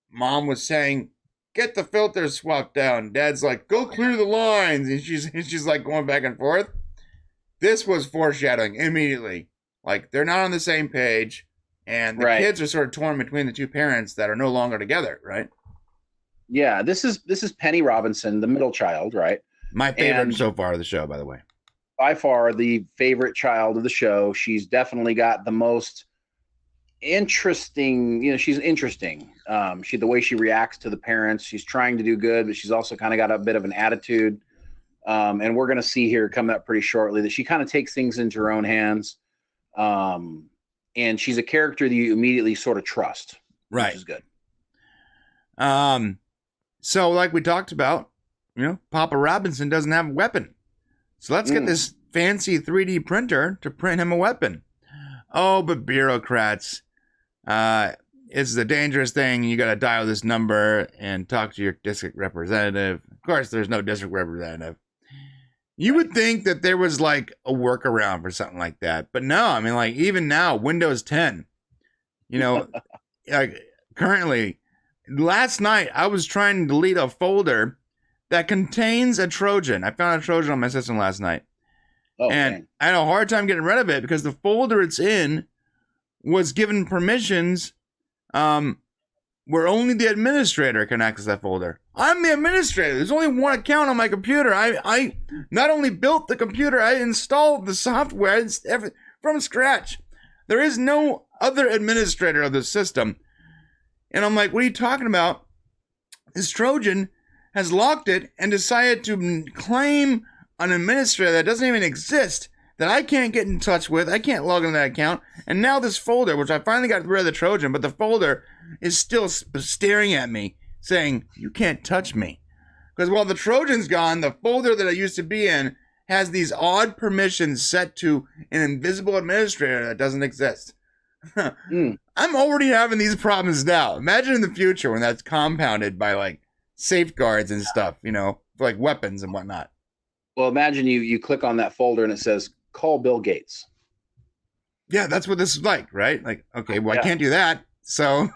mom was saying, "Get the filters swapped out," and dad's like, "Go clear the lines," and she's like going back and forth. This was foreshadowing immediately. Like, they're not on the same page, and the kids are sort of torn between the two parents that are no longer together, right? Yeah, this is Penny Robinson, the middle child, right? My favorite so far of the show, by the way. By far the favorite child of the show. She's definitely got the most interesting, she's interesting. The way she reacts to the parents, she's trying to do good, but she's also kind of got a bit of an attitude. And we're going to see here coming up pretty shortly that she kind of takes things into her own hands. And she's a character that you immediately sort of trust, right? Which is good. So like we talked about, Papa Robinson doesn't have a weapon. So let's get this fancy 3D printer to print him a weapon. Oh, but bureaucrats, it's the dangerous thing. You got to dial this number and talk to your district representative. Of course, there's no district representative. You would think that there was like a workaround for something like that. But no, I mean, like, even now, Windows 10, like currently, last night I was trying to delete a folder that contains a Trojan. I found a Trojan on my system last night. Oh, and dang. I had a hard time getting rid of it because the folder it's in was given permissions where only the administrator can access that folder. I'm the administrator. There's only one account on my computer. I not only built the computer, I installed the software from scratch. There is no other administrator of the system. And I'm like, what are you talking about? This Trojan has locked it and decided to claim an administrator that doesn't even exist, that I can't get in touch with. I can't log into that account. And now this folder, which I finally got rid of the Trojan, but the folder is still staring at me saying, you can't touch me. Because while the Trojan's gone, the folder that I used to be in has these odd permissions set to an invisible administrator that doesn't exist. I'm already having these problems now. Imagine in the future when that's compounded by like safeguards and stuff, for like weapons and whatnot. Well, imagine you click on that folder and it says, call Bill Gates. Yeah, that's what this is like, right? Like, okay, well, I can't do that. So,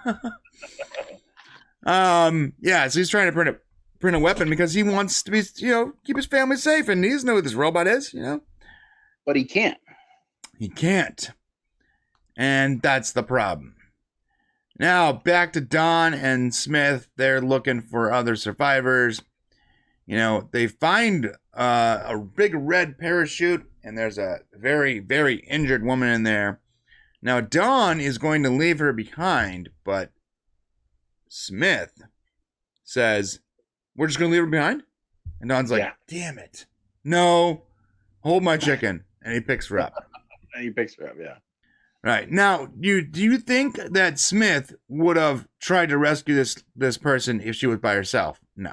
so he's trying to print a weapon because he wants to be, keep his family safe, and he doesn't know who this robot is, But he can't. He can't. And that's the problem. Now, back to Don and Smith. They're looking for other survivors. They find a big red parachute, and there's a very, very injured woman in there. Now, Don is going to leave her behind, but Smith says, we're just going to leave her behind? And Don's like, damn it. No, hold my chicken. And he picks her up. Yeah. Right. Now, do you think that Smith would have tried to rescue this person if she was by herself? No.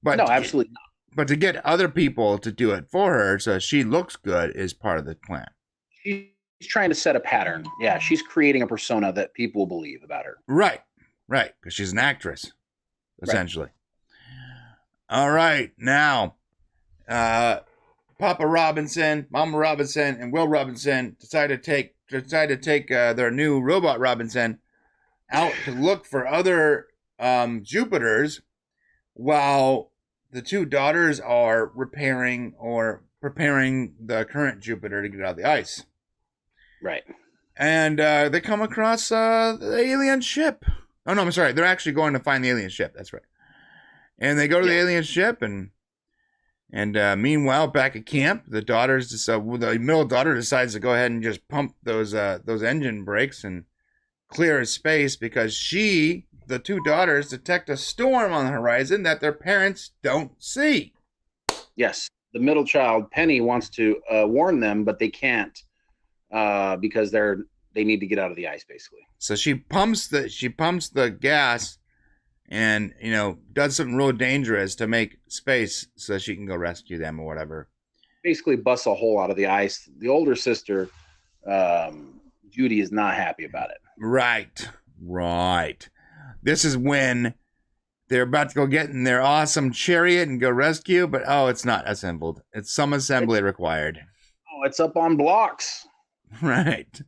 But no, absolutely not. But to get other people to do it for her so she looks good is part of the plan. She's trying to set a pattern. Yeah, she's creating a persona that people believe about her. Right. Because she's an actress, essentially. All right, now, Papa Robinson, Mama Robinson, and Will Robinson decide to take their new robot Robinson out to look for other Jupiters, while the two daughters are repairing or preparing the current Jupiter to get out of the ice. Right. And they come across the alien ship. Oh no, I'm sorry. They're actually going to find the alien ship. That's right. And they go to the alien ship, and meanwhile, back at camp, the middle daughter decides to go ahead and just pump those engine brakes and clear space because the two daughters, detect a storm on the horizon that their parents don't see. Yes, the middle child, Penny, wants to warn them, but they can't because they need to get out of the ice, basically. So she pumps the gas, and does something real dangerous to make space so she can go rescue them or whatever. Basically, busts a hole out of the ice. The older sister, Judy, is not happy about it. Right. This is when they're about to go get in their awesome chariot and go rescue, but it's not assembled. It's some assembly required. Oh, it's up on blocks. Right.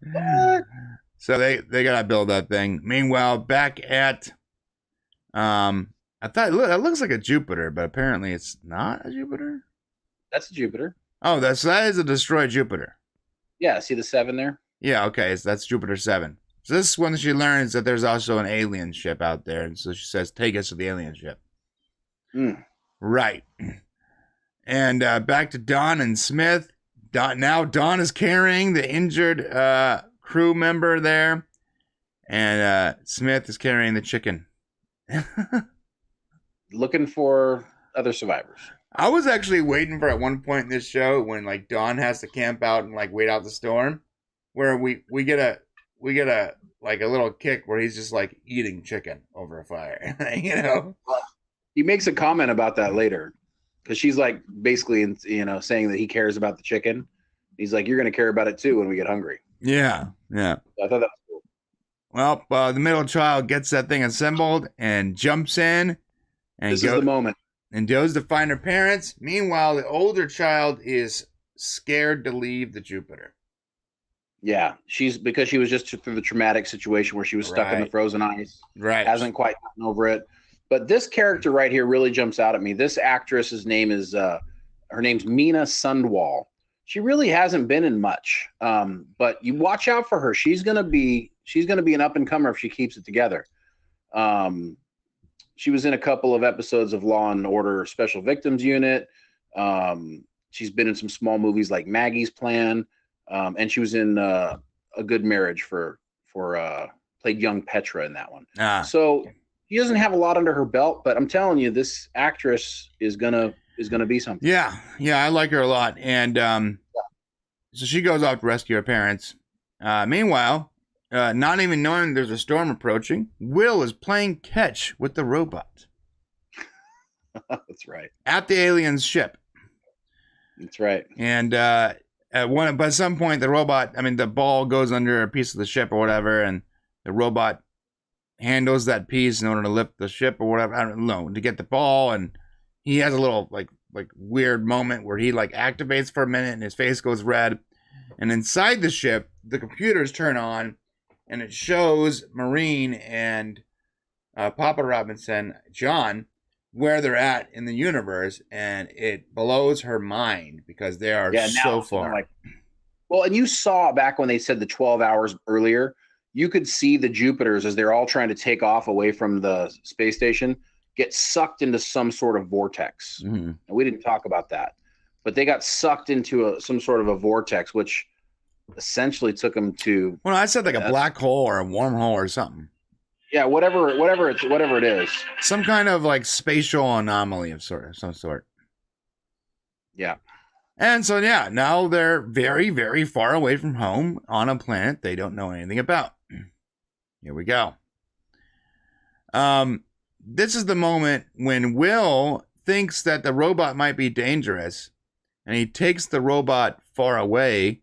So they gotta build that thing. Meanwhile, back at I thought it looks like a Jupiter, but apparently it's not a Jupiter. That's a Jupiter. Oh, that is a destroyed Jupiter. Yeah, see the 7 there? Yeah, okay, so that's Jupiter 7. So this is when she learns that there's also an alien ship out there, and so she says, "Take us to the alien ship." Right. And back to Don and Smith. Don is carrying the injured crew member there, and Smith is carrying the chicken. Looking for other survivors. I was actually waiting for at one point in this show when like Don has to camp out and like wait out the storm, where we get a like a little kick where he's just like eating chicken over a fire. He makes a comment about that later because she's like basically saying that he cares about the chicken. He's like, you're going to care about it too when we get hungry. Yeah. I thought that was cool. Well, the middle child gets that thing assembled and jumps in, and this is the moment, and goes to find her parents. Meanwhile, the older child is scared to leave the Jupiter. Yeah, because she was just through the traumatic situation where she was stuck in the frozen ice. Right. Hasn't quite gotten over it. But this character right here really jumps out at me. This actress's name is her name's Meena Sundwall. She really hasn't been in much. But you watch out for her. She's gonna be an up and comer if she keeps it together. She was in a couple of episodes of Law and Order Special Victims Unit. She's been in some small movies like Maggie's Plan. And she was in A Good Marriage played young Petra in that one. So she doesn't have a lot under her belt, but I'm telling you, this actress is gonna be something. Yeah, I like her a lot. And so she goes off to rescue her parents. Meanwhile, not even knowing there's a storm approaching, Will is playing catch with the robot. That's right. At the alien's ship. That's right. And at some point, the ball goes under a piece of the ship or whatever, and the robot handles that piece in order to lift the ship or whatever. I don't know, to get the ball, and he has a little like weird moment where he like activates for a minute and his face goes red, and inside the ship, the computers turn on, and it shows Maureen and Papa Robinson, John, where they're at in the universe, and it blows her mind because they are so far. And you saw back when they said the 12 hours earlier, you could see the Jupiters as they're all trying to take off away from the space station get sucked into some sort of vortex. Mm-hmm. And we didn't talk about that, but they got sucked into some sort of a vortex, which essentially took them to. Well, I said like a black hole or a wormhole or something. Yeah, whatever it is. Some kind of like spatial anomaly of some sort. Yeah. And so now they're very, very far away from home on a planet they don't know anything about. Here we go. This is the moment when Will thinks that the robot might be dangerous, and he takes the robot far away,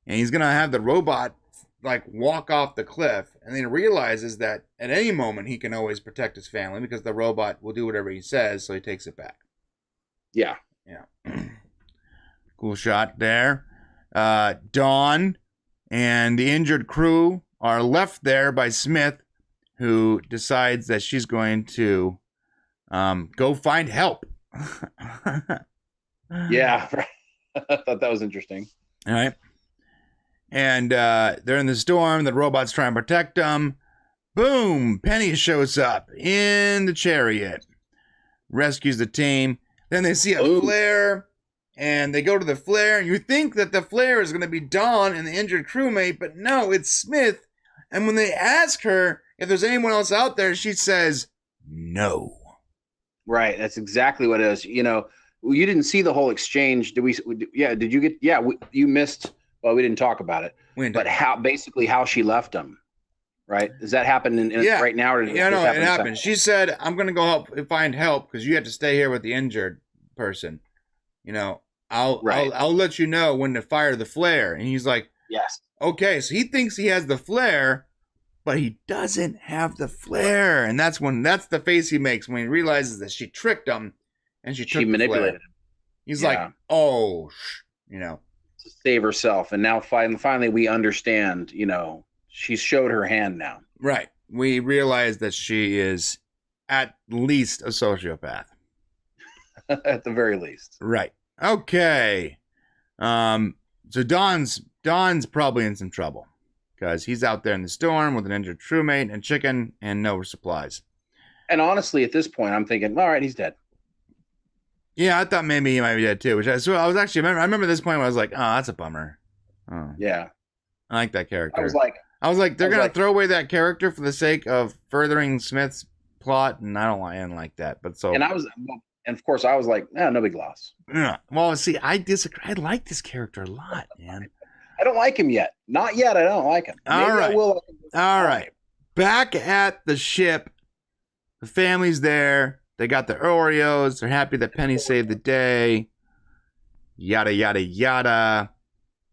and he's gonna have the robot like walk off the cliff, and then realizes that at any moment he can always protect his family because the robot will do whatever he says, so he takes it back. Yeah. Yeah. Cool shot there. Dawn and the injured crew are left there by Smith, who decides that she's going to go find help. Yeah. I thought that was interesting. All right. And they're in the storm. The robots try and protect them. Boom! Penny shows up in the chariot, rescues the team. Then they see a flare, and they go to the flare. You think that the flare is going to be Dawn and the injured crewmate, but no, it's Smith. And when they ask her if there's anyone else out there, she says no. Right. That's exactly what it is. You know, you didn't see the whole exchange. Did we? Yeah. Did you get? Yeah. You missed. Well, we didn't talk about it. But how she left them. Right? Does that happen right now? Or it happened. She said, "I'm going to go find help because you have to stay here with the injured person. You know, I'll let you know when to fire the flare." And he's like, "Yes, okay." So he thinks he has the flare, but he doesn't have the flare, and that's the face he makes when he realizes that she tricked him and she manipulated him. He's like, "Oh, you know." To save herself, and now finally we understand. You know. She's showed her hand now. Right. We realize that she is at least a sociopath. At the very least. Right. Okay. So Don's probably in some trouble because he's out there in the storm with an injured crewmate and chicken and no supplies. And honestly, at this point, I'm thinking, all right, he's dead. Yeah, I thought maybe he might be dead too. I remember this point where I was like, oh, that's a bummer. Oh. Yeah. I like that character. I was like, they're going to throw away that character for the sake of furthering Smith's plot, and I don't like that. But so, and of course, I was like, no big loss. Yeah. Well, see, I disagree. I like this character a lot, man. I don't like him yet. Not yet. I don't like him. Maybe all right. I will. All right. Back at the ship, the family's there. They got the Oreos. They're happy that Penny saved the day. Yada yada yada.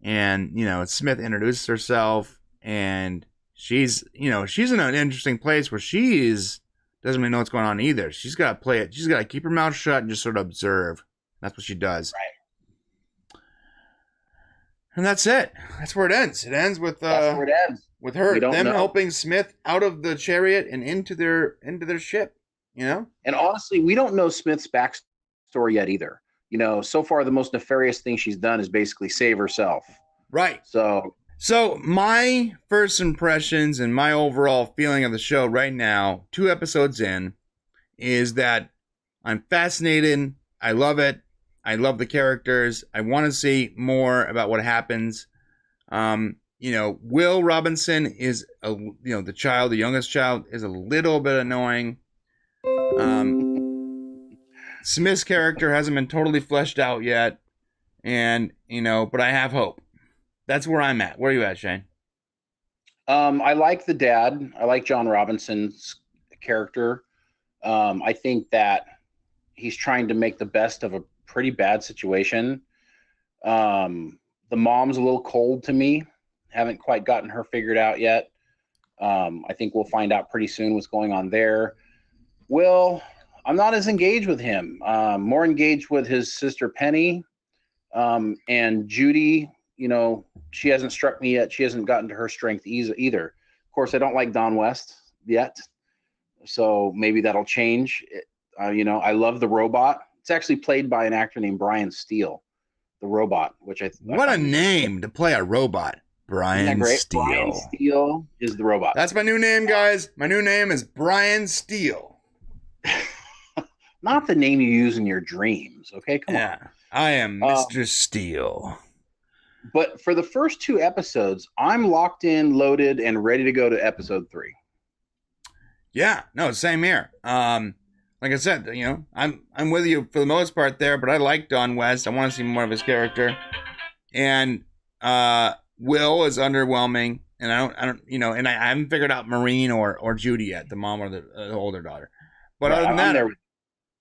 And Smith introduces herself. And she's in an interesting place where doesn't really know what's going on either. She's got to play it. She's got to keep her mouth shut and just sort of observe. That's what she does. Right. And that's it. That's where it ends. It ends with with them helping Smith out of the chariot and into their ship. And honestly, we don't know Smith's backstory yet either. So far the most nefarious thing she's done is basically save herself. Right. So my first impressions and my overall feeling of the show right now, 2 episodes in, is that I'm fascinated. I love it. I love the characters. I want to see more about what happens. Will Robinson is the youngest child is a little bit annoying. Smith's character hasn't been totally fleshed out yet, and but I have hope. That's where I'm at. Where are you at, Shane? I like the dad. I like John Robinson's character. I think that he's trying to make the best of a pretty bad situation. The mom's a little cold to me. Haven't quite gotten her figured out yet. I think we'll find out pretty soon what's going on there. Will, I'm not as engaged with him. More engaged with his sister Penny, and Judy. She hasn't struck me yet. She hasn't gotten to her strength either. Of course, I don't like Don West yet, so maybe that'll change. I love the robot. It's actually played by an actor named Brian Steele, the robot, which what a name to play a robot. Brian Steele. Brian Steele is the robot. That's my new name, guys. My new name is Brian Steele. Not the name you use in your dreams, okay? Come on. I am Mr. Steele. But for the first 2 episodes, I'm locked in, loaded, and ready to go to episode 3. Yeah, no, same here. Like I said, I'm with you for the most part there, but I like Don West. I want to see more of his character. And Will is underwhelming, and I haven't figured out Maureen or Judy yet, the mom or the older daughter. But other than that,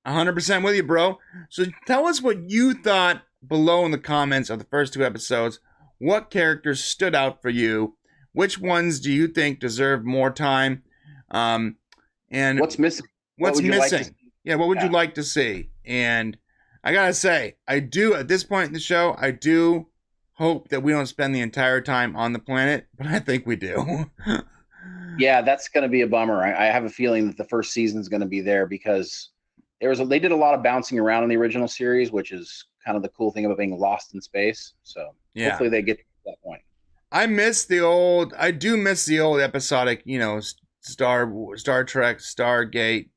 100% with you, bro. So tell us what you thought below in the comments of the first 2 episodes. What characters stood out for you? Which ones do you think deserve more time? And what's missing? What's missing? What would you like to see? And I gotta say, I do, at this point in the show, I do hope that we don't spend the entire time on the planet, but I think we do. Yeah, that's going to be a bummer. I have a feeling that the first season is going to be there because they did a lot of bouncing around in the original series, which is kind of the cool thing about being lost in space. So Yeah. hopefully they get to that point. I do miss the old episodic, Star Trek, Stargate,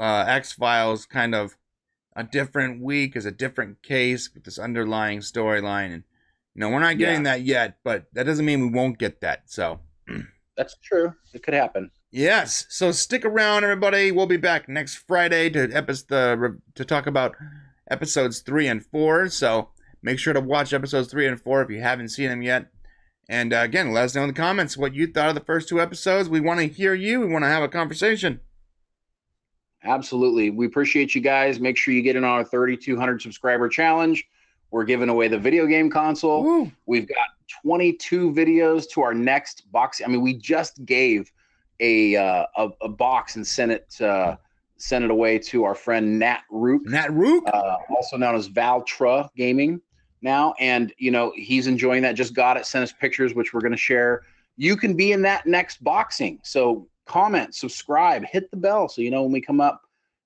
X-Files, kind of a different week is a different case with this underlying storyline. And, we're not getting that yet, but that doesn't mean we won't get that. So that's true. It could happen. Yes. So stick around, everybody. We'll be back next Friday to talk about episodes 3 and 4. So make sure to watch episodes 3 and 4 if you haven't seen them yet. And again, let us know in the comments what you thought of the first 2 episodes. We want to hear you. We want to have a conversation. Absolutely. We appreciate you guys. Make sure you get in on our 3,200 subscriber challenge. We're giving away the video game console. Woo. We've got 22 videos to our next box. I mean, we just gave a box and sent it away to our friend Nat Rook. Also known as Valtra Gaming now. And, he's enjoying that. Just got it. Sent us pictures, which we're going to share. You can be in that next boxing. So comment, subscribe, hit the bell so you know when we come up,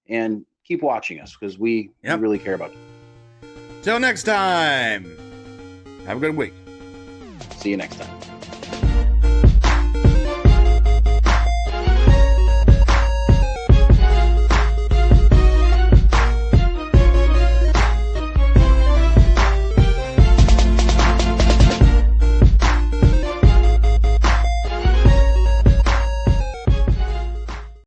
and keep watching us because we really care about you. Till next time, have a good week. See you next time.